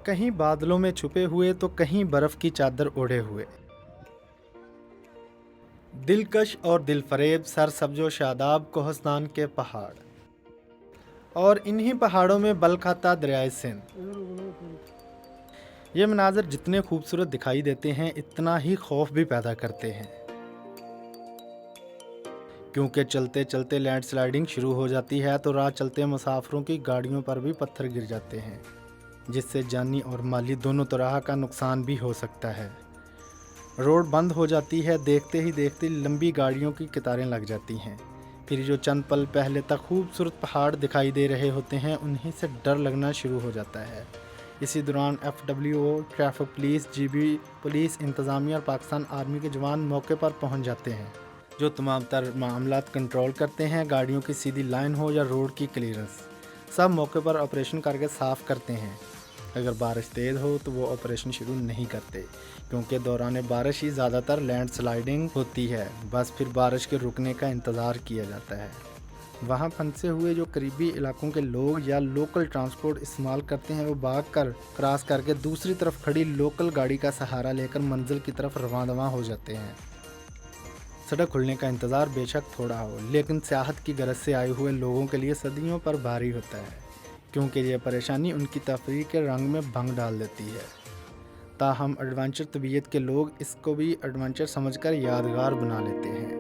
کہیں بادلوں میں چھپے ہوئے تو کہیں برف کی چادر اوڑھے ہوئے، دلکش اور دل فریب سرسبز و شاداب کوہستان کے پہاڑ، اور انہی پہاڑوں میں بل کھاتا دریائے سندھ۔ یہ مناظر جتنے خوبصورت دکھائی دیتے ہیں اتنا ہی خوف بھی پیدا کرتے ہیں، کیونکہ چلتے چلتے لینڈ سلائیڈنگ شروع ہو جاتی ہے تو راہ چلتے مسافروں کی گاڑیوں پر بھی پتھر گر جاتے ہیں، جس سے جانی اور مالی دونوں طرح کا نقصان بھی ہو سکتا ہے۔ روڈ بند ہو جاتی ہے، دیکھتے ہی دیکھتے لمبی گاڑیوں کی قطاریں لگ جاتی ہیں، پھر جو چند پل پہلے تک خوبصورت پہاڑ دکھائی دے رہے ہوتے ہیں انہیں سے ڈر لگنا شروع ہو جاتا ہے۔ اسی دوران FWO، traffic police, GB police انتظامیہ اور پاکستان آرمی کے جوان موقع پر پہنچ جاتے ہیں، جو تمام تر معاملات کنٹرول کرتے ہیں، گاڑیوں کی سیدھی لائن ہو یا روڈ کی کلیئرنس، سب موقع پر آپریشن کر کے صاف کرتے ہیں۔ اگر بارش تیز ہو تو وہ آپریشن شروع نہیں کرتے، کیونکہ دوران بارش ہی زیادہ تر لینڈ سلائیڈنگ ہوتی ہے، بس پھر بارش کے رکنے کا انتظار کیا جاتا ہے۔ وہاں پھنسے ہوئے جو قریبی علاقوں کے لوگ یا لوکل ٹرانسپورٹ استعمال کرتے ہیں وہ بھاگ کر کراس کر کے دوسری طرف کھڑی لوکل گاڑی کا سہارا لے کر منزل کی طرف رواں ہو جاتے ہیں۔ سڑک کھلنے کا انتظار بے شک تھوڑا ہو، لیکن سیاحت کی غرض سے آئے ہوئے لوگوں کے لیے صدیوں پر بھاری ہوتا ہے، کیونکہ یہ پریشانی ان کی تفریح کے رنگ میں بھنگ ڈال دیتی ہے۔ تاہم ایڈونچر طبیعت کے لوگ اس کو بھی ایڈونچر سمجھ کر یادگار بنا لیتے ہیں۔